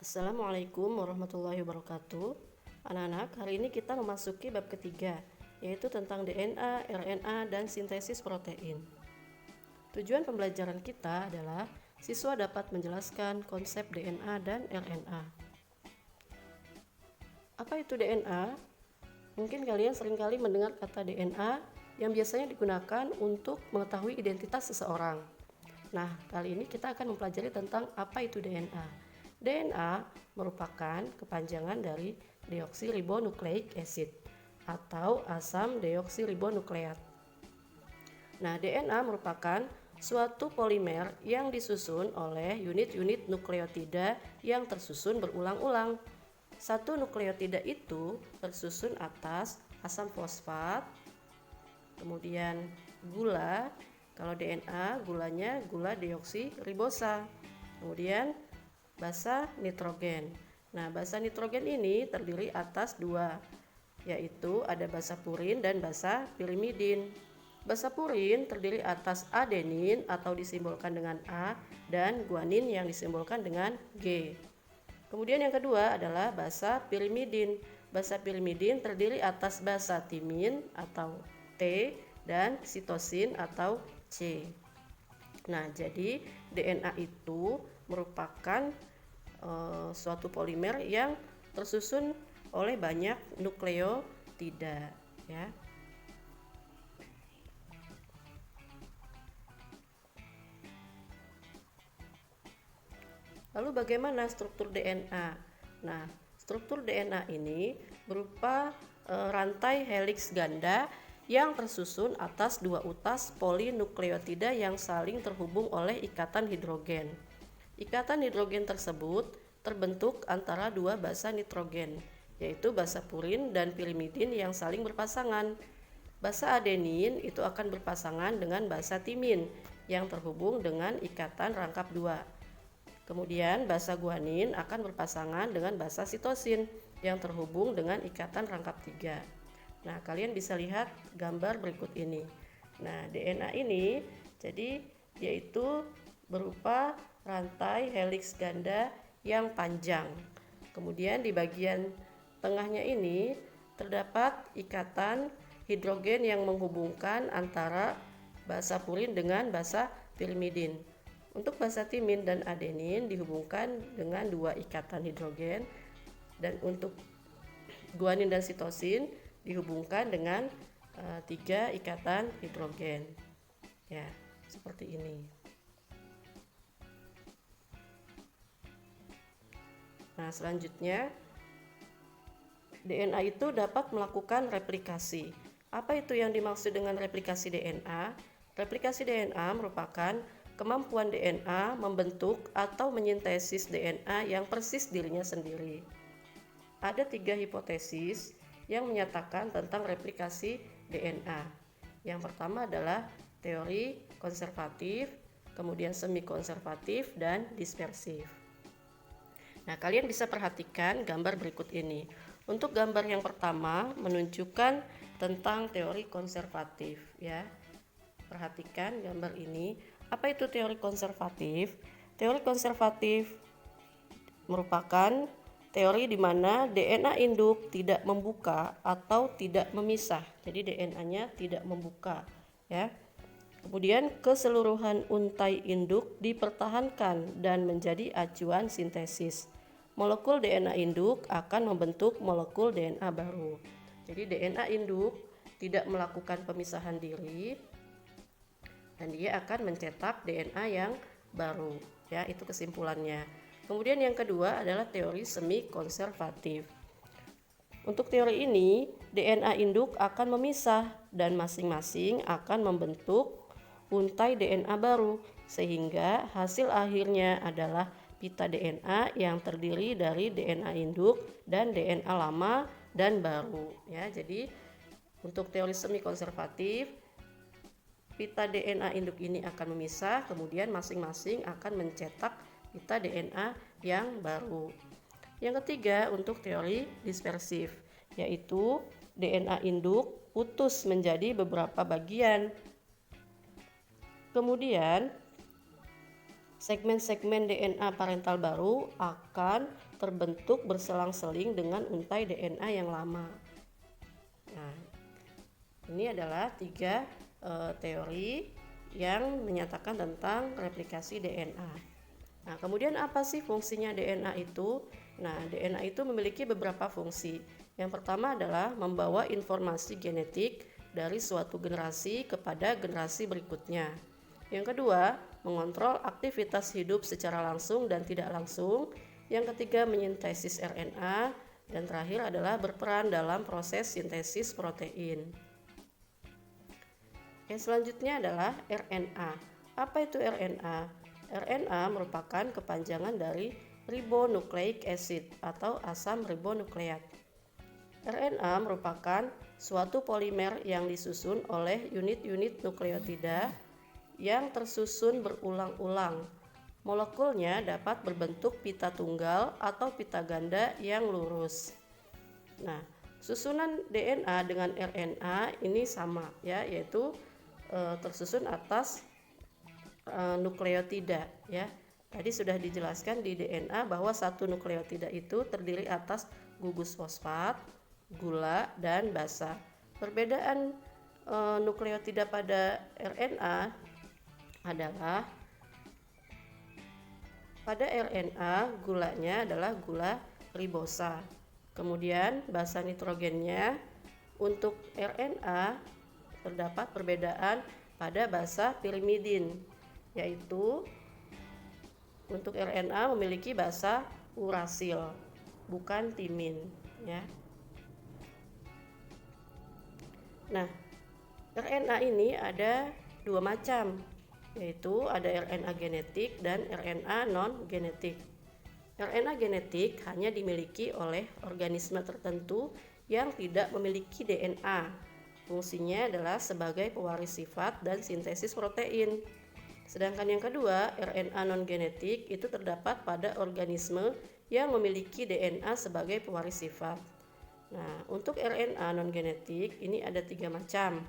Assalamualaikum warahmatullahi wabarakatuh. Anak-anak, hari ini kita memasuki bab ketiga, yaitu tentang DNA, RNA, dan sintesis protein. Tujuan pembelajaran kita adalah siswa dapat menjelaskan konsep DNA dan RNA. Apa itu DNA? Mungkin kalian seringkali mendengar kata DNA yang biasanya digunakan untuk mengetahui identitas seseorang. Nah, kali ini kita akan mempelajari tentang apa itu DNA. DNA merupakan kepanjangan dari deoksiribonukleik acid atau asam deoksiribonukleat. Nah, DNA merupakan suatu polimer yang disusun oleh unit-unit nukleotida yang tersusun berulang-ulang. Satu nukleotida itu tersusun atas asam fosfat, kemudian gula. Kalau DNA, gulanya gula deoksiribosa. Kemudian basa nitrogen. Nah, basa nitrogen ini terdiri atas dua, yaitu ada basa purin dan basa pirimidin. Basa purin terdiri atas adenin atau disimbolkan dengan A dan guanin yang disimbolkan dengan G. Kemudian yang kedua adalah basa pirimidin. Basa pirimidin terdiri atas basa timin atau T dan sitosin atau C. Nah, jadi DNA itu merupakan suatu polimer yang tersusun oleh banyak nukleotida, ya. Lalu bagaimana struktur DNA? Nah, struktur DNA ini berupa rantai heliks ganda yang tersusun atas dua utas polinukleotida yang saling terhubung oleh ikatan hidrogen. Ikatan hidrogen tersebut terbentuk antara dua basa nitrogen, yaitu basa purin dan pirimidin yang saling berpasangan. Basa adenin itu akan berpasangan dengan basa timin yang terhubung dengan ikatan rangkap dua. Kemudian basa guanin akan berpasangan dengan basa sitosin yang terhubung dengan ikatan rangkap tiga. Nah, kalian bisa lihat gambar berikut ini. Nah, DNA ini jadi yaitu berupa rantai heliks ganda yang panjang. Kemudian di bagian tengahnya ini terdapat ikatan hidrogen yang menghubungkan antara basa purin dengan basa pirimidin. Untuk basa timin dan adenin dihubungkan dengan dua ikatan hidrogen, dan untuk guanin dan sitosin dihubungkan dengan tiga ikatan hidrogen. Ya, seperti ini. Nah, selanjutnya DNA itu dapat melakukan replikasi. Apa itu yang dimaksud dengan replikasi DNA? Replikasi DNA merupakan kemampuan DNA membentuk atau menyintesis DNA yang persis dirinya sendiri. Ada tiga hipotesis yang menyatakan tentang replikasi DNA. Yang pertama adalah teori konservatif, kemudian semi konservatif, dan dispersif. Nah, kalian bisa perhatikan gambar berikut ini. Untuk gambar yang pertama menunjukkan tentang teori konservatif, ya. Perhatikan gambar ini. Apa itu teori konservatif? Teori konservatif merupakan teori di mana DNA induk tidak membuka atau tidak memisah. Jadi DNA-nya tidak membuka, ya. Kemudian keseluruhan untai induk dipertahankan dan menjadi acuan sintesis. Molekul DNA induk akan membentuk molekul DNA baru. Jadi DNA induk tidak melakukan pemisahan diri dan dia akan mencetak DNA yang baru, ya, itu kesimpulannya. Kemudian yang kedua adalah teori semi konservatif. Untuk teori ini, DNA induk akan memisah dan masing-masing akan membentuk untai DNA baru, sehingga hasil akhirnya adalah pita DNA yang terdiri dari DNA induk dan DNA lama dan baru, ya. Jadi untuk teori semi konservatif, pita DNA induk ini akan memisah, kemudian masing-masing akan mencetak pita DNA yang baru. Yang ketiga untuk teori dispersif, yaitu DNA induk putus menjadi beberapa bagian. Kemudian segmen-segmen DNA parental baru akan terbentuk berselang-seling dengan untai DNA yang lama. Nah, ini adalah 3 teori yang menyatakan tentang replikasi DNA. Nah, kemudian apa sih fungsinya DNA itu? Nah, DNA itu memiliki beberapa fungsi. Yang pertama adalah membawa informasi genetik dari suatu generasi kepada generasi berikutnya. Yang kedua, mengontrol aktivitas hidup secara langsung dan tidak langsung. Yang ketiga, mesintesis RNA. Dan terakhir adalah berperan dalam proses sintesis protein. Yang selanjutnya adalah RNA. Apa itu RNA? RNA merupakan kepanjangan dari ribonucleic acid atau asam ribonukleat. RNA merupakan suatu polimer yang disusun oleh unit-unit nukleotida yang tersusun berulang-ulang. Molekulnya dapat berbentuk pita tunggal atau pita ganda yang lurus. Nah, susunan DNA dengan RNA ini sama ya, yaitu tersusun atas nukleotida ya. Tadi sudah dijelaskan di DNA bahwa satu nukleotida itu terdiri atas gugus fosfat, gula, dan basa. Perbedaan nukleotida pada RNA adalah pada RNA gulanya adalah gula ribosa. Kemudian basa nitrogennya untuk RNA terdapat perbedaan pada basa pirimidin, yaitu untuk RNA memiliki basa urasil, bukan timin ya. Nah, RNA ini ada 2 macam, yaitu ada RNA genetik dan RNA non-genetik. RNA genetik hanya dimiliki oleh organisme tertentu yang tidak memiliki DNA. Fungsinya adalah sebagai pewaris sifat dan sintesis protein. Sedangkan yang kedua, RNA non-genetik itu terdapat pada organisme yang memiliki DNA sebagai pewaris sifat. Nah, untuk RNA non-genetik ini ada 3 macam,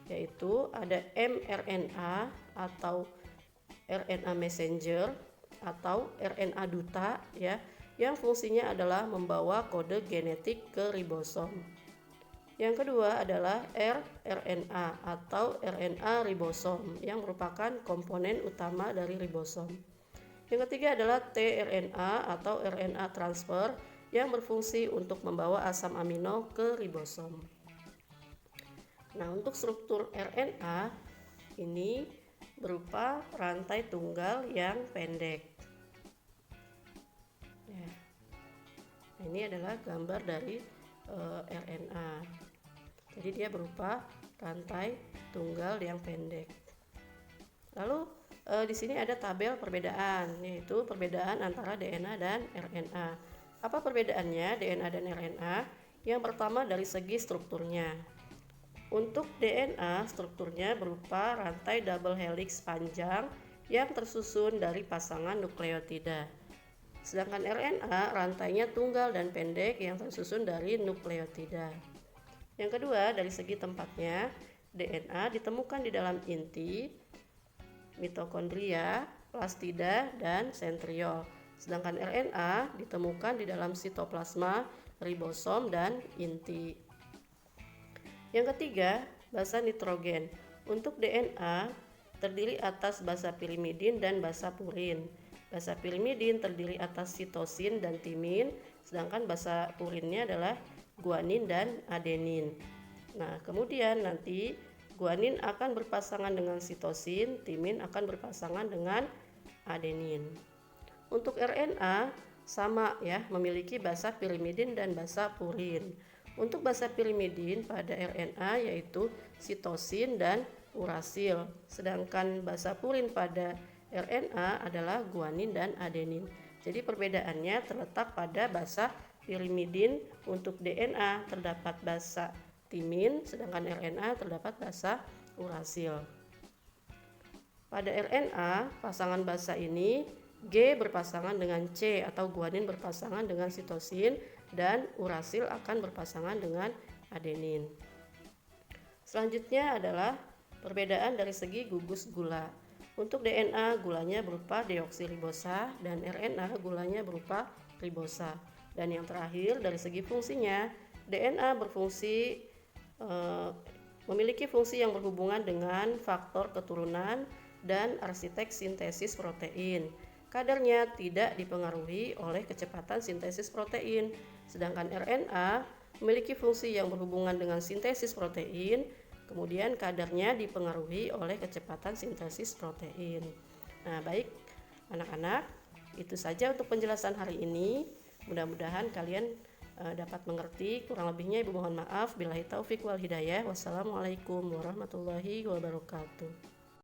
yaitu ada mRNA atau RNA messenger atau RNA duta ya, yang fungsinya adalah membawa kode genetik ke ribosom. Yang kedua adalah rRNA atau RNA ribosom yang merupakan komponen utama dari ribosom. Yang ketiga adalah tRNA atau RNA transfer yang berfungsi untuk membawa asam amino ke ribosom. Nah, untuk struktur RNA ini berupa rantai tunggal yang pendek. Ya. Nah, ini adalah gambar dari RNA. Jadi dia berupa rantai tunggal yang pendek. Lalu di sini ada tabel perbedaan, yaitu perbedaan antara DNA dan RNA. Apa perbedaannya DNA dan RNA? Yang pertama dari segi strukturnya. Untuk DNA strukturnya berupa rantai double helix panjang yang tersusun dari pasangan nukleotida. Sedangkan RNA rantainya tunggal dan pendek yang tersusun dari nukleotida. Yang kedua dari segi tempatnya, DNA ditemukan di dalam inti, mitokondria, plastida, dan sentriol. Sedangkan RNA ditemukan di dalam sitoplasma, ribosom, dan inti. Yang ketiga, basa nitrogen. Untuk DNA terdiri atas basa pirimidin dan basa purin. Basa pirimidin terdiri atas sitosin dan timin, sedangkan basa purinnya adalah guanin dan adenin. Nah, kemudian nanti guanin akan berpasangan dengan sitosin, timin akan berpasangan dengan adenin. Untuk RNA sama ya, memiliki basa pirimidin dan basa purin. Untuk basa pirimidin pada RNA yaitu sitosin dan urasil, sedangkan basa purin pada RNA adalah guanin dan adenin. Jadi perbedaannya terletak pada basa pirimidin. Untuk DNA terdapat basa timin, sedangkan RNA terdapat basa urasil. Pada RNA, pasangan basa ini G berpasangan dengan C atau guanin berpasangan dengan sitosin dan urasil akan berpasangan dengan adenin. Selanjutnya adalah perbedaan dari segi gugus gula. Untuk DNA gulanya berupa deoksiribosa dan RNA gulanya berupa ribosa. Dan yang terakhir, dari segi fungsinya, DNA memiliki fungsi yang berhubungan dengan faktor keturunan dan arsitek sintesis protein. Kadarnya tidak dipengaruhi oleh kecepatan sintesis protein, sedangkan RNA memiliki fungsi yang berhubungan dengan sintesis protein, kemudian kadarnya dipengaruhi oleh kecepatan sintesis protein. Nah, baik anak-anak, itu saja untuk penjelasan hari ini. Mudah-mudahan kalian dapat mengerti. Kurang lebihnya Ibu mohon maaf. Billahi taufik wal hidayah. Wassalamualaikum warahmatullahi wabarakatuh.